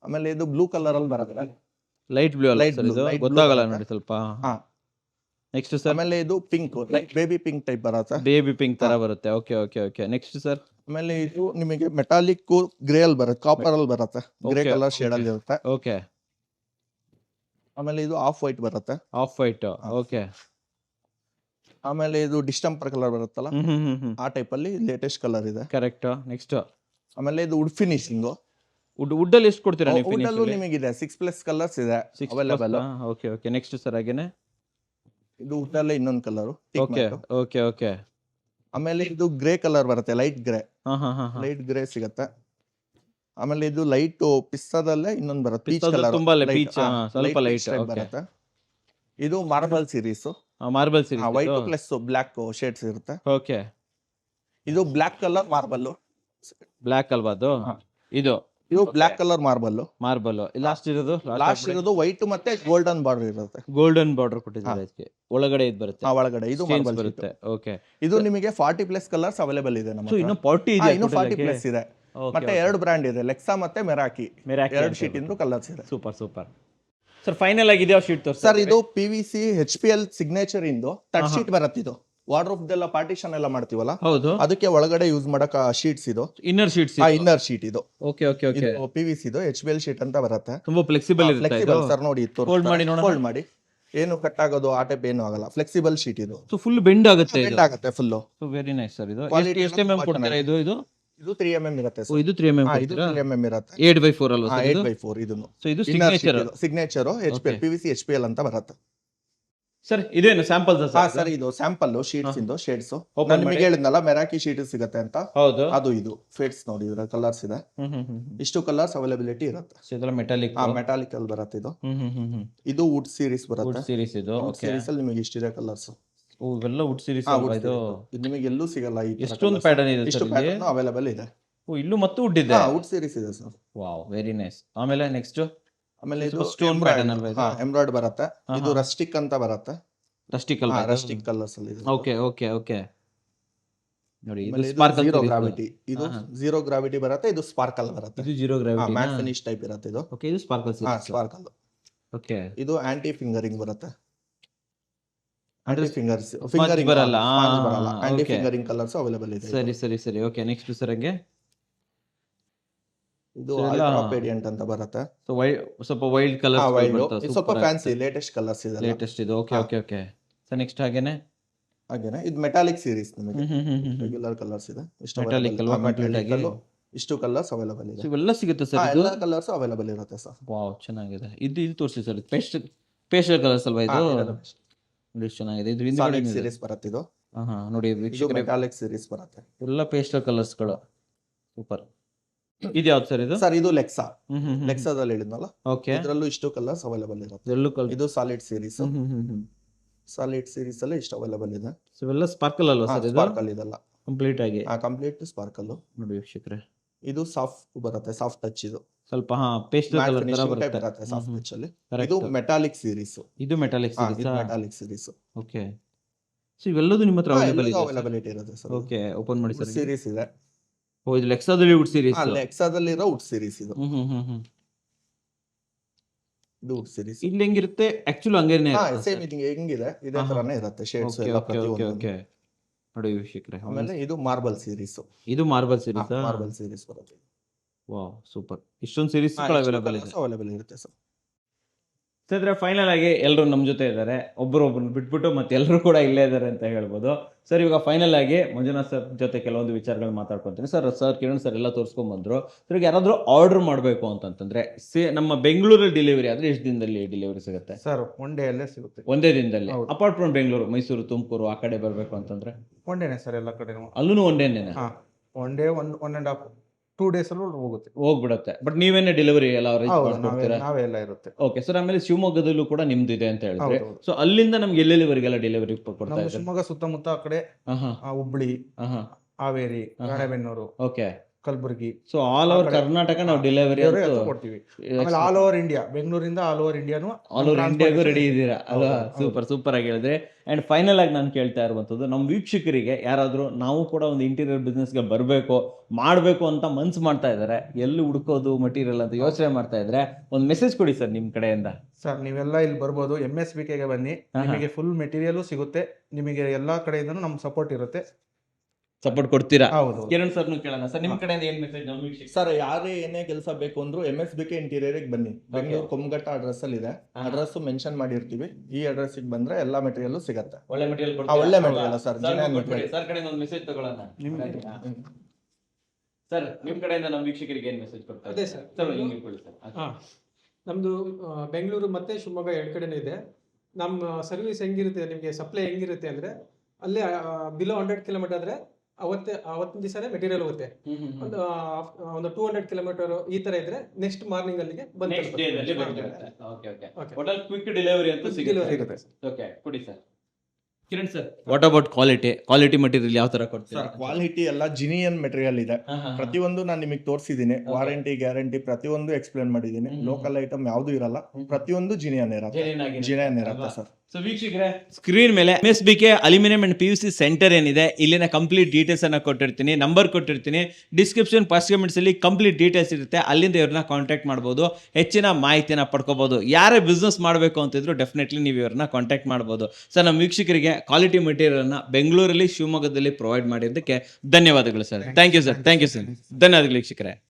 ಆಮೇಲೆ ಇದು ಬ್ಲೂ ಕಲರ್ ಅಲ್ಲಿ ಬರುತ್ತೆ. ಲೈಟ್ ಬ್ಲೂ ಅಲ್ಲ ಸರ್ ಇದು? ಗೊತ್ತಾಗಲ್ಲ ನೋಡಿ ಸ್ವಲ್ಪ. Next sir? ಆಮೇಲೆ ಇದು ಪಿಂಕ್, ಬೇಬಿ ಪಿಂಕ್ ಟೈಪ್ ಬರುತ್ತೆ. ಬೇಬಿ ಪಿಂಕ್ ತರ ಬರುತ್ತೆ. Okay okay okay. Next sir? ಆಮೇಲೆ ಇದು ನಿಮಗೆ ಮೆಟಾಲಿಕ್ ಗ್ರೇ ಅಲ್ಲಿ ಬರುತ್ತೆ, ಕಾಪರ್ ಅಲ್ಲಿ ಬರುತ್ತೆ, ಗ್ರೇ ಕಲರ್ ಶೇಡ್ ಅಲ್ಲಿ ಇರುತ್ತೆ. ಓಕೆ. ಆಮೇಲೆ ಇದು ಆಫ್ ವೈಟ್ ಬರುತ್ತೆ. Of white. ಓಕೆ. ಆಮೇಲೆ ಇದು ಡಿಸ್ಟಂಪರ್ ಕಲರ್ ಬರುತ್ತಲ್ಲ, ಆ ಟೈಪ್ ಅಲ್ಲಿ ಲೇಟೆಸ್ಟ್ ಕಲರ್ ಇದೆ. ಕರೆಕ್ಟ್. ನೆಕ್ಸ್ಟ್? ಆಮೇಲೆ ಇದು ವುಡ್ ಫಿನಿಶಿಂಗ್. ವುಡ್ ಅಲ್ಲಿ ಎಷ್ಟು ಕೊಡ್ತೀರಾ ನೀವು ಫಿನಿಶ್? ವುಡ್ ನಿಮಗೆ ಇದೆ 6+ ಕಲರ್ಸ್ ಇದೆ available. Okay okay. Next sir? ಹಾಗೇನೆ ಇದು ವುಡ್ ಅಲ್ಲೇ ಇನ್ನೊಂದು ಕಲರ್. Okay okay okay. ಆಮೇಲೆ ಇದು ಗ್ರೇ ಕಲರ್ ಬರುತ್ತೆ, ಲೈಟ್ ಗ್ರೇ. ಲೈಟ್ ಗ್ರೇ ಸಿಗುತ್ತೆ. ಆಮೇಲೆ ಇದು ಲೈಟ್ ಪಿಸ್ತಾದಲ್ಲೇ ಇನ್ನೊಂದು ಬರುತ್ತೆ, ಪೀಚ್ ಕಲರ್. ತುಂಬಾ ಪೀಚ್, ಸ್ವಲ್ಪ ಲೈಟ್ ಬರುತ್ತೆ. ಇದು marble series. Marble series. White plus black shades ಇರುತ್ತೆ. ಓಕೆ. ಇದು ಬ್ಲಾಕ್ ಕಲರ್ ಮಾರ್ಬಲ್. ಬ್ಲಾಕ್ ಅಲ್ವಾ ಅದು? ಇದು ಇದು black colour marble. Marble. Last ಇರೋದು? ಲಾಸ್ಟ್ ಇರೋದು ವೈಟ್ ಮತ್ತೆ ಗೋಲ್ಡನ್ ಬಾರ್ಡರ್ ಇರುತ್ತೆ. ಗೋಲ್ಡನ್ ಬಾರ್ಡರ್ ಕೊಟ್ಟಿದ್ದಾರೆ ಇದಕ್ಕೆ. ಒಳಗಡೆ ಇದು ಬರುತ್ತೆ. ಒಳಗಡೆ ಇದು ಮಾರ್ಬಲ್ ಬರುತ್ತೆ. ಓಕೆ. ಇದು ನಿಮಗೆ 40+ ಕಲರ್ಸ್ ಅವೈಲೇಬಲ್ ಇದೆ ನಮ್ಮ ಹತ್ರ. ಇನ್ನು 40 ಇದೆ. ಇನ್ನು 40+ ಇದೆ. ಮತ್ತೆ 2 ಬ್ರ್ಯಾಂಡ್ ಇದೆ, ಲೆಕ್ಸಾ ಮತ್ತೆ ಮೆರಾಕಿ. 2 ಶೀಟ್ ಇಂದು ಕಲರ್ಸ್ ಇದೆ. Super super sir. ಫೈನಲ್ ಆಗಿ ಯಾವ ಶೀಟ್ ತೋರಿಸಿ ಸರ್? ಇದು PVC HPL ಸಿಗ್ನೇಚರ್ ಇಂದು ತರ್ಡ್ ಶೀಟ್ ಬರುತ್ತೆ. ಇದು ವಾರ್ಡ್ರೋಬ್ ದೆಲ್ಲ ಪಾರ್ಟಿಷನ್ ಎಲ್ಲ ಮಾಡ್ತೀವಲ್ಲ, ಹೌದು, ಅದಕ್ಕೆ ಒಳಗಡೆ ಯೂಸ್ ಮಾಡಕ ಶೀಟ್ಸ್. ಇದು ಇನ್ನರ್ ಶೀಟ್ಸ್. ಇನ್ನರ್ ಶೀಟ್ ಇದು. Okay okay okay. PVC ಇದು HPL ಶೀಟ್ ಅಂತ ಬರುತ್ತೆ. ತುಂಬಾ ಫ್ಲೆಕ್ಸಿಬಲ್ ಇರುತ್ತೆ. ಫ್ಲೆಕ್ಸಿಬಲ್ ಸರ್, ನೋಡಿ ಫೋಲ್ಡ್ ಮಾಡಿ ನೋಡೋಣ. ಫೋಲ್ಡ್ ಮಾಡಿ ಏನು ಕಟ್ ಆಗೋದು ಆ ಟೈಪ್ ಏನು ಆಗಲ್ಲ. ಫ್ಲೆಕ್ಸಿಬಲ್ ಶೀಟ್ ಇದು. ಸೊ ಫುಲ್ ಬೆಂಡ್ ಆಗುತ್ತೆ ಇದು. ಬೆಂಡ್ ಆಗುತ್ತೆ full. So very nice sir. ಇದು Quality ಎಷ್ಟು mm ಕೊಡ್ತೀರಾ? ಇದು ಇದು ಇದು 3 mm ಇರುತ್ತೆ ಓ, ಇದು 3 mm ಇದು 3 mm ಇರುತ್ತೆ. 8x4 ಅಲ್ವಾ ಸರ್ ಇದು? 8x4 ಇದನ್ನು. ಸೊ ಇದು ಸಿಗ್ನೇಚರ್ HPL PVC HPL ಅಂತ ಬರುತ್ತೆ ಸರ್. ಇದೇನು ಸ್ಯಾಂಪಲ್ ಸರ್? ಇದು ಸ್ಯಾಂಪಲ್ ಶೀಟ್ಸ್ ಇಂದು ಶೇಡ್ಸ್. ನಾನು ನಿಮಗೆ ಹೇಳಿದ್ನಲ್ಲ ಮೆರಾಕಿ ಶೀಟ್ ಸಿಗುತ್ತೆ ಅಂತ. ಹೌದು, ಅದು ಇದು ಫೇಡ್ಸ್ ನೋಡಿ, ಇದರ ಕಲರ್ಸ್ ಇದೆ. ಇಷ್ಟು ಕಲರ್ಸ್ ಅವೈಲಬಿಲಿಟಿ ಇರುತ್ತೆ. ಇದೆಲ್ಲ ಮೆಟಾಲಿಕ್. ಮೆಟಾಲಿಕ್ ಅಲ್ಲಿ ಬರುತ್ತೆ ಇದು. ಇದು ವುಡ್ ಸೀರೀಸ್ ಬರುತ್ತೆ. ಸೀರೀಸ್ ಇದು. ಸೀರೀಸ್ ಅಲ್ಲಿ ನಿಮಗೆ ಇಷ್ಟಿದೆ ಕಲರ್ಸ್. ಓ, ಇವೆಲ್ಲ ವುಡ್ ಸೀರೀಸ್ ಇದು. ಇದು ನಿಮಗೆ ಎಲ್ಲೂ ಸಿಗಲ್ಲ. ಎಷ್ಟೊಂದು ಪ್ಯಾಟರ್ನ್ ಇದೆ ಇಷ್ಟು ಸರ್? ಪ್ಯಾಟರ್ನ್ ಅವೈಲೇಬಲ್ ಇದೆ. ಓ, ಇಲ್ಲೂ ಮತ್ತು ವುಡ್ ಇದೆ. ವುಡ್ ಸೀರೀಸ್ ಇದೆ ಸರ್. Wow, very nice. ಆಮೇಲೆ ನೆಕ್ಸ್ಟ್? ಆಮೇಲೆ ಇದು ಸ್ಟೋನ್ ಪ್ಯಾಟರ್ನ್ ಅಲ್ವಾ ಇದು? ಎಂಬ್ರಾಯ್ಡ್ ಬರುತ್ತೆ. ಇದು ರಸ್ಟಿಕ್ ಅಂತ ಬರುತ್ತೆ. ರಸ್ಟಿಕ್ ಅಲ್ವಾ? ರಸ್ಟಿಕ್ ಕಲರ್ಸ್ ಅಲ್ಲಿ ಇದೆ. Okay okay okay. ನೋಡಿ, ಇದು ಇದು ಸ್ಪಾರ್ಕಲ್. Zero gravity. ಇದು ಜೀರೋ ಗ್ರಾವಿಟಿ ಬರುತ್ತೆ. ಇದು ಸ್ಪಾರ್ಕಲ್ ಬರುತ್ತೆ. ಇದು zero gravity mat finish type ಇರುತ್ತೆ ಇದು. ಓಕೆ. ಇದು ಸ್ಪಾರ್ಕಲ್ ಸೀರೀಸ್. ಸ್ಪಾರ್ಕಲ್. ಓಕೆ. ಇದು ಆಂಟಿ ಫಿಂಗರಿಂಗ್ ಬರುತ್ತೆ. ಅಂದ್ರೆ ಫಿಂಗರಿಂಗ್ ಬರಲ್ಲ. ಆಂಟಿ ಫಿಂಗರಿಂಗ್ ಕಲರ್ಸ್ ಅವೈಲೇಬಲ್ ಇದೆ. ಸರಿ ಸರಿ ಸರಿ. ಓಕೆ. Next sir? ಹಂಗೆ ಇದು ಅಲ್ಟ್ರಾ ಪೇಡಿಯಂಟ್ ಅಂತ ಬರುತ್ತೆ. ಸೊ ಸ್ವಲ್ಪ ವೈಲ್ಡ್ ಕಲರ್ ಬರುತ್ತೆ. ಸ್ವಲ್ಪ ಫ್ಯಾನ್ಸಿ ಲೇಟೆಸ್ಟ್ ಕಲರ್ಸ್ ಇದೆ. ಲೇಟೆಸ್ಟ್ ಇದು. Okay okay okay. So next ಹಾಗೇನೆ ಇದು ಮೆಟಾಲಿಕ್ ಸೀರೀಸ್. ನಿಮಗೆ ರೆಗ್ಯುಲರ್ ಕಲರ್ಸ್ ಇದೆ. ಮೆಟಾಲಿಕ್ ಅಲ್ವಾ? ಇಷ್ಟು ಕಲರ್ಸ್ ಅವೈಲೇಬಲ್ ಇದೆ. ಇವೆಲ್ಲ ಸಿಗುತ್ತೆ ಸರ್? ಎಲ್ಲ ಕಲರ್ಸ್ ಅವೈಲೇಬಲ್ ಇರುತ್ತೆ ಸರ್. ವಾವ್, ಚೆನ್ನಾಗಿದೆ. ಇದು ತೋರಿಸಿ ಸರ್. ಪೇಸ್ಟಲ್ ಕಲರ್ಸ್ ಅಲ್ವಾ ಇದು? ನೋಡಿ, ಚೆನ್ನಾಗಿದೆ. ಇದು ಹಿಂದ್ಗಡೆ ಸೀರೀಸ್ ಬರುತ್ತೆ ಇದು. ನೋಡಿ ಇದು ಮೆಟಾಲಿಕ್ ಸೀರೀಸ್ ಬರುತ್ತೆ. ಎಲ್ಲ ಪೇಸ್ಟಲ್ ಕಲರ್ಸ್ಗಳು. ಸೂಪರ್. ಇದು ಯಾವ್ದು ಸರ್ ಇದು? ಸರ್ ಇದು ಲೆಕ್ಸಾ, ಹ್ಮ್ ಹ್ಮ್ ಲೆಕ್ಸಾದಲ್ಲಿ ಹೇಳಿದ್ನಲ್ಲ, ಓಕೆ. ಇದ್ರಲ್ಲೂ ಇಷ್ಟು ಕಲರ್ಸ್ ಅವೈಲೇಬಲ್ ಇರುತ್ತೆ. ಎಲ್ಲೂ ಕಲ್ ಇದು ಸಾಲಿಡ್ ಸೀರೀಸ್, ಹ್ಮ್ ಹ್ಮ್ ಹ್ಮ್ ಸಾಲಿಡ್ ಸೀರೀಸ್ ಅಲ್ಲಿ ಇಷ್ಟು ಅವೈಲೇಬಲ್ ಇದೆ. ಸೊ ಇವೆಲ್ಲ ಸ್ಪಾರ್ಕಲ್ ಅಲ್ವಾ ಸರ್ ಇದು? ಸ್ಪಾರ್ಕಲ್ ಇದೆಲ್ಲ ಕಂಪ್ಲೀಟ್ ಆಗಿ ಕಂಪ್ಲೀಟ್ ಸ್ಪಾರ್ಕಲ್. ನೋಡಿ ವೀಕ್ಷಕರೇ, ಇದು ಸಾಫ್ಟ್ ಬರುತ್ತೆ, ಸಾಫ್ಟ್ ಟಚ್. ಇದು ಸ್ವಲ್ಪ ಪೇಸ್ಟ್ Matte ಕಲರ್ ತರ finishing type ಬರುತ್ತೆ. ಬರುತ್ತೆ ಸಾಫ್ಟ್ ಟಚ್ ಅಲ್ಲಿ. Correct. ಇದು ಮೆಟಾಲಿಕ್ ಸೀರೀಸ್, ಇದು ಮೆಟಾಲಿಕ್ ಇದು ಮೆಟಾಲಿಕ್ ಸೀರೀಸ್. ಓಕೆ. ಸೊ ಇವೆಲ್ಲದೂ ನಿಮ್ಮ ಹತ್ರ ಅವೈಲೇಬಲ್ ಇದೆ? ಅವೈಲಬಿಲಿಟಿ ಇರುತ್ತೆ ಸರ್. ಓಕೆ, ಓಪನ್ ಮಾಡಿ ಸರ್. ಸೀರೀಸ್ ಇದೆ. ಓ, ಇದು ಲೆಕ್ಸಾದಲ್ಲಿ ವುಡ್ ಸೀರೀಸ್. ಲೆಕ್ಸಾದಲ್ಲಿ ಇರೋ ವುಡ್ ಸೀರೀಸ್ ಇದು. ಹ್ಮ್. ಇದು ವುಡ್ ಸೀರೀಸ್. ಇಲ್ಲಿ ಹೆಂಗಿರುತ್ತೆ ಆಕ್ಚುಲಿ ಹಂಗೇನೆ ಸೇಮ್ ಇದು ಹೆಂಗಿದೆ ಇದೇ ತರನೇ ಇರುತ್ತೆ ಶೇಡ್ಸ್ ಎಲ್ಲ ಪ್ರತಿಯೊಂದು. ಓಕೆ. ನೋಡಿ ವೀಕ್ಷಕರೇ, ಆಮೇಲೆ ಇದು ಮಾರ್ಬಲ್ ಸೀರೀಸ್. ಇದು ಮಾರ್ಬಲ್ ಸೀರೀಸ್. ಮಾರ್ಬಲ್ ಸೀರೀಸ್ ಬರುತ್ತೆ. Wow, super. ಇಷ್ಟೊಂದು ಸೀರೀಸ್ ಅವೈಲೇಬಲ್ ಇದೆ. ಅವೈಲೇಬಲ್ ಇರುತ್ತೆ ಸರ್. ಸರ್ ಫೈನಲ್ ಆಗಿ ಎಲ್ಲರೂ ನಮ್ಮ ಜೊತೆ ಇದ್ದಾರೆ, ಒಬ್ಬರೊಬ್ಬರನ್ನ ಬಿಟ್ಬಿಟ್ಟು ಮತ್ತೆ ಎಲ್ಲರೂ ಕೂಡ ಇಲ್ಲೇ ಇದ್ದಾರೆ ಅಂತ ಹೇಳ್ಬೋದು. ಸರ್ ಇವಾಗ ಫೈನಲ್ ಆಗಿ ಮಂಜುನಾಥ್ ಸರ್ ಜೊತೆ ಕೆಲವೊಂದು ವಿಚಾರಗಳು ಮಾತಾಡ್ಕೊತೀನಿ. ಸರ್ ಕಿರಣ್ ಸರ್ ಎಲ್ಲ ತೋರಿಸ್ಕೊಂಡ್ ಬಂದ್ರು. ಸರ್ ಯಾರಾದ್ರೂ ಆರ್ಡರ್ ಮಾಡಬೇಕು ಅಂತಂತಂದ್ರೆ ನಮ್ಮ ಬೆಂಗಳೂರಲ್ಲಿ ಡೆಲಿವರಿ ಆದ್ರೆ ಎಷ್ಟು ದಿನದಲ್ಲಿ ಡೆಲಿವರಿ ಸಿಗುತ್ತೆ ಸರ್? ಒನ್ ಡೇ ಅಲ್ಲೇ ಸಿಗುತ್ತೆ. ಒಂದೇ ದಿನದಲ್ಲಿ? ಅಪಾರ್ಟ್ ಫ್ರಮ್ ಬೆಂಗಳೂರು, ಮೈಸೂರು, ತುಮಕೂರು ಆ ಕಡೆ ಬರಬೇಕು ಅಂತಂದ್ರೆ ಒನ್ ಡೇನೆ ಸರ್ ಎಲ್ಲ ಕಡೆನೂ. ಅಲ್ಲೂ ಒನ್ ಡೇನೆ? ಒನ್ ಡೇ 1.5 2 days ಅಲ್ಲಿ ಹೋಗುತ್ತೆ, ಹೋಗ್ಬಿಡುತ್ತೆ. ಬಟ್ ನೀವೇನೇ ಡೆಲಿವರಿ ಎಲ್ಲ ಅರೇಂಜ್ ಮಾಡ್ಕೊಡ್ತೀರಾ? ನಾವೇ ಎಲ್ಲ ಇರುತ್ತೆ. Okay sir. ಆಮೇಲೆ ಶಿವಮೊಗ್ಗದಲ್ಲೂ ಕೂಡ ನಿಮ್ದು ಇದೆ ಅಂತ ಹೇಳಿದ್ರೆ, ಹೌದು. ಸೊ ಅಲ್ಲಿಂದ ನಮ್ಗೆ ಎಲ್ಲೆಲ್ಲಿವರೆಗೆಲ್ಲ ಡೆಲಿವರಿ ಕೊಡ್ತಾ ನಮ್ಮ ಇದ್ದಾರೆ? ಶಿವಮೊಗ್ಗ ಸುತ್ತಮುತ್ತ ಆ ಕಡೆ Hubli, Haveri, Ranebennur, okay, Kalaburagi, so all over Karnataka ನಾವು ಡೆಲಿವರಿ ಕೊಡ್ತೀವಿ. ಆಮೇಲೆ ಆಲ್ ಓವರ್ ಇಂಡಿಯಾ, ಬೆಂಗಳೂರಿಂದ ಆಲ್ ಓವರ್ ಇಂಡಿಯಾನು, ಆಲ್ ಓವರ್ ಇಂಡಿಯಾಗೂ ರೆಡಿ ಇದ್ದೀರಾ ಅಲ್ವಾ? ಸೂಪರ್ ಆಗಿ ಹೇಳಿದ್ರೆ. ಅಂಡ್ ಫೈನಲ್ ಆಗಿ ನಾನು ಕೇಳ್ತಾ ಇರುವಂತದ್ದು, ನಮ್ಮ ವೀಕ್ಷಕರಿಗೆ ಯಾರಾದ್ರೂ ನಾವು ಕೂಡ ಒಂದು ಇಂಟೀರಿಯರ್ ಬಿಸ್ನೆಸ್ಗೆ ಬರಬೇಕು ಮಾಡಬೇಕು ಅಂತ ಮನ್ಸು ಮಾಡ್ತಾ ಇದ್ದಾರೆ, ಎಲ್ಲಿ ಹುಡ್ಕೋದು ಮಟೀರಿಯಲ್ ಅಂತ ಯೋಚನೆ ಮಾಡ್ತಾ ಇದ್ರೆ ಒಂದು ಮೆಸೇಜ್ ಕೊಡಿ ಸರ್ ನಿಮ್ಮ ಕಡೆಯಿಂದ. ಸರ್ ನೀವೆಲ್ಲ ಇಲ್ಲಿ ಬರ್ಬೋದು, MSBKಗೆ ಬನ್ನಿ, ನಿಮಗೆ ಫುಲ್ ಮೆಟೀರಿಯಲ್ ಸಿಗುತ್ತೆ, ನಿಮಗೆ ಎಲ್ಲಾ ಕಡೆಯಿಂದನೂ ನಮ್ಮ ಸಪೋರ್ಟ್ ಇರುತ್ತೆ. ಸಪೋರ್ಟ್ ಕೊಡ್ತೀರಾ? ಹೌದು. ಕಿರಣ್ ಸರ್ ಕೇಳೋಣ ಸರ್, ನಿಮ್ಮ ಕಡೆಯಿಂದ ಏನ್ ಮೆಸೇಜ್ ನಮ್ಮ ವೀಕ್ಷಕ? ಸರ್ ಯಾರೇ ಏನೇ ಕೆಲಸ ಬೇಕು ಅಂದ್ರು MSBK ಇಂಟೀರಿಯರ್ ಬನ್ನಿ. ಬೆಂಗಳೂರು ಕೊಮ್ಮಘಟ್ಟ ಅಡ್ರೆಸ್ ಅಲ್ಲಿ ಇದೆ, ಅಡ್ರೆಸ್ ಮೆನ್ಷನ್ ಮಾಡಿರ್ತೀವಿ. ಈ ಅಡ್ರೆಸ್ ಬಂದ್ರೆ ಎಲ್ಲಾ ಮೆಟೀರಿಯಲ್ ಸಿಗತ್ತೆ. ಒಳ್ಳೆ ಮೆಟೀರಿಯಲ್ ಒಳ್ಳೆ ಮೆಟೀರಿಯಲ್ ಸರ್, ಸರ್ ಕಡೆಯಿಂದ ಒಂದು ಮೆಸೇಜ್ ತಗೊಳ್ಳೋಣ. ಸರ್ ನಿಮ್ಮ ಕಡೆಯಿಂದ ನಮ್ಮ ವೀಕ್ಷಕರಿಗೆ ಏನ್ ಮೆಸೇಜ್ ಕೊಡ್ತಾರೆ? ಅದೇ ಸರ್, ಸರ್ ಹಿಂಗೆ ಕೊಡಿ ಸರ್. ನಮ್ಮದು ಬೆಂಗಳೂರು ಮತ್ತು ಶಿವಮೊಗ್ಗ ಎರಡು ಕಡೆನೂ ಇದೆ. ನಮ್ಮ ಸರ್ವಿಸ್ ಹೆಂಗಿರುತ್ತೆ, ನಿಮಗೆ ಸಪ್ಲೈ ಹೆಂಗಿರುತ್ತೆ ಅಂದರೆ, ಅಲ್ಲೇ ಬಿಲೋ 100 ಕಿಲೋಮೀಟರ್ ಆದರೆ ಅವತ್ತಿನ ದಿವಸನೇ ಮೆಟೀರಿಯಲ್ ಹೋಗುತ್ತೆ. ಒಂದು 200 ಕಿಲೋಮೀಟರ್ ಈ ಥರ ಇದ್ರೆ ನೆಕ್ಸ್ಟ್ ಮಾರ್ನಿಂಗ್ ಅಲ್ಲಿಗೆ ಬಂದು ನೆಕ್ಸ್ಟ್ ಡೇ ನಲ್ಲಿ ಬಂದಿರುತ್ತೆ. ಓಕೆ. ಒಟ್ನಲ್ಲಿ ಕ್ವಿಕ್ ಡೆಲಿವರಿ ಅಂತ ಸಿಗುತ್ತೆ. ಓಕೆ, ಕೊಡಿ sir. Kiran sir, what about quality material ಯಾವ ತರ ಕೊಡ್ತೀರಾ? ಕ್ವಾಲಿಟಿ ಎಲ್ಲ ಜಿನಿಯನ್ ಮೆಟೀರಿಯಲ್ ಇದೆ. ಪ್ರತಿಯೊಂದು ನಾನು ನಿಮಗೆ ತೋರಿಸಿದ್ದೀನಿ, ವಾರಂಟಿ ಗ್ಯಾರಂಟಿ ಪ್ರತಿಯೊಂದು ಎಕ್ಸ್ಪ್ಲೇನ್ ಮಾಡಿದ್ದೀನಿ. ಲೋಕಲ್ ಐಟಮ್ ಯಾವ್ದು ಇರಲ್ಲ, ಪ್ರತಿಯೊಂದು ಜಿನಿಯನ್ ಇರುತ್ತೆ ಸರ್. ಸೊ ವೀಕ್ಷಕರೇ, ಸ್ಕ್ರೀನ್ ಮೇಲೆ MSBK aluminium and PVC centre ಏನಿದೆ, ಇಲ್ಲಿನ ಕಂಪ್ಲೀಟ್ ಡೀಟೇಲ್ಸ್ ಅನ್ನ ಕೊಟ್ಟಿರ್ತೀನಿ, ನಂಬರ್ ಕೊಟ್ಟಿರ್ತೀನಿ, ಡಿಸ್ಕ್ರಿಪ್ಷನ್ ಫಸ್ಟ್ ಕಮೆಂಟ್ಸ್ ಅಲ್ಲಿ ಕಂಪ್ಲೀಟ್ ಡೀಟೇಲ್ಸ್ ಇರುತ್ತೆ. ಅಲ್ಲಿಂದ ಇವ್ರನ್ನ ಕಾಂಟ್ಯಾಕ್ಟ್ ಮಾಡ್ಬೋದು, ಹೆಚ್ಚಿನ ಮಾಹಿತಿನ ಪಡ್ಕೋಬಹುದು. ಯಾರೇ ಬಿಸ್ನೆಸ್ ಮಾಡಬೇಕು ಅಂತಿದ್ರು ಡೆಫಿನೆಟ್ಲಿ ನೀವು ಇವ್ರನ್ನ ಕಾಂಟ್ಯಾಕ್ಟ್ ಮಾಡ್ಬೋದು. ಸರ್ ನಮ್ಮ ವೀಕ್ಷಕರಿಗೆ ಕ್ವಾಲಿಟಿ ಮೆಟೀರಿಯಲ್ ಅನ್ನ ಬೆಂಗಳೂರಲ್ಲಿ, ಶಿವಮೊಗ್ಗದಲ್ಲಿ ಪ್ರೊವೈಡ್ ಮಾಡಿದ್ದಕ್ಕೆ ಧನ್ಯವಾದಗಳು ಸರ್. Thank you sir. ಧನ್ಯವಾದಗಳು ವೀಕ್ಷಕರೇ.